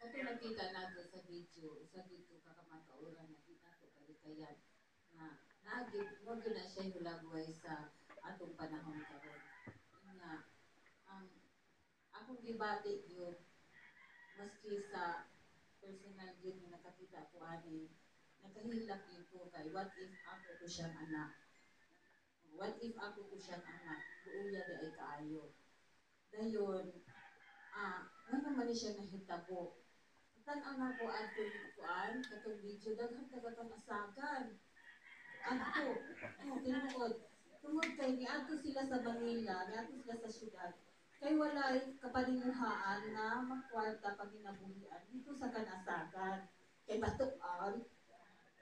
Kato nakita nato sa video kakamatauran nakita to kalikayan na nagid mo na siya hulagway sa atong panahon karon. Nga ang akong gibati gyud maski sa personal gyud nga nakakita ko ani nakahilak gyud ko kay what if ako ko siyang anak. What if ako ko siyang anak? Buuya di ay kaayo. Dayon ano man ni siya nahitabo. Tan-aw na ko adtong kuan katong video daghan katong asagan. Adto. Tinuod. Tungod kay niadto sila sa Manila, niadto sila sa syudad. Kay walay kapanimuhaan na magkwarta pag ginabuhian dito sa kanasagan. Kay batuan.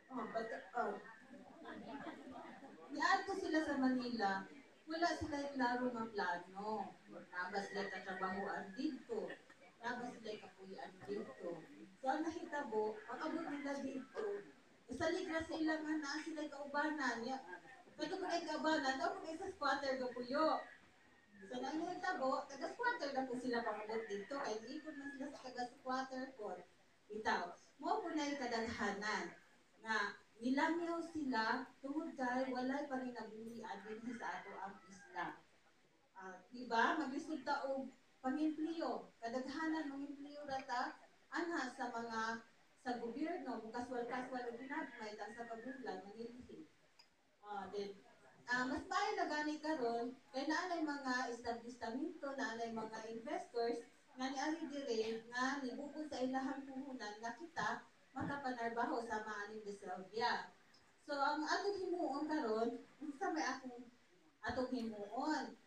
Batuan. Niadto sila sa Manila, wala sila klaro nga plano. Naba sila katrabahoan dito. Naba sila kapuyan dito. So ang nahitabo, ang abot nila dito, isaligra sila nga naa sila kaubanan. Kato ko kay kaubanan, daw ko sa squatter ga puyo. So nang nahitabo, taga-squatter na po sila pamabot dito. Kaya ikon man sila sa taga-squatter ko. Bitaw, mo po na kadaghanan nga nilangyaw sila tungod kay walay pa rin nabuhian din sa ato ang isla. Diba? Maglisod ta og pang-empleo. Kadaghanan ng empleo rata anha sa mga sa gobyerno, kaswal-kaswal og ginagmay ta sa kabulan manilhin. Then mas maayo na gani karon kay naanay mga establishmento, naanay mga investors nga niari dire nga nibukod sa ilahang puhunan nga kita makapanarbaho sa maaning Diselvia. So ang atong himuon karon, unsa may atong himuon?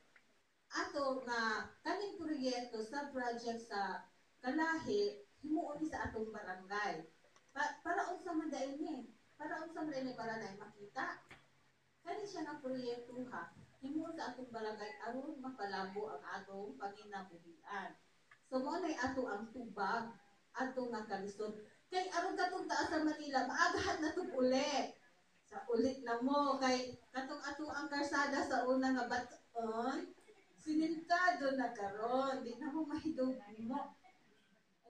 Ato nga kaning proyekto sa project sa Kalahi, himuon ni sa atong barangay. Para unsa man dayon ni? Para unsa man dayon para na makita? Kani siya nga proyekto ha, himuon sa atong barangay aron mapalabo ang atong panginabuhian. So mo nay ato ang tubag, ato nga kalisod. Kay aron katong taas sa Manila, maagahan na tug uli. Sa ulit na mo kay katong ato ang karsada sa una nga baton, sinintado na karon, di na mo mahidog mo.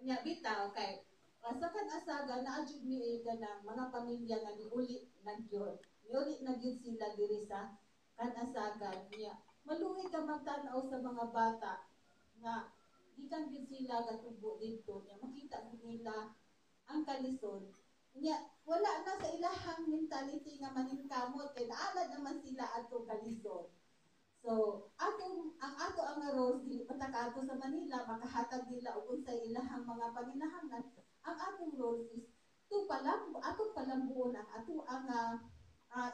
Nya bitaw kay sa kan-asaga na adjud ni kanang mga pamilya nga niuli na gyud. Niuli na gyud sila diri sa kan-asagan niya. Maluwi ka magtan-aw sa mga bata nga gikan gyud sila gatubo didto nya makita nila ang kalisod. Nya wala na sa ilahang mentality nga maningkamot kay naala naman sila adto kalisod. So, ang ato ang role dili matakato sa Manila makahatag nila og unsay ilahang mga panginahanglan. Ang atong role is atong palambuon ang ato ang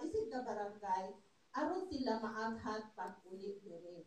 isig ka barangay aron sila maaghat pag-uli diri.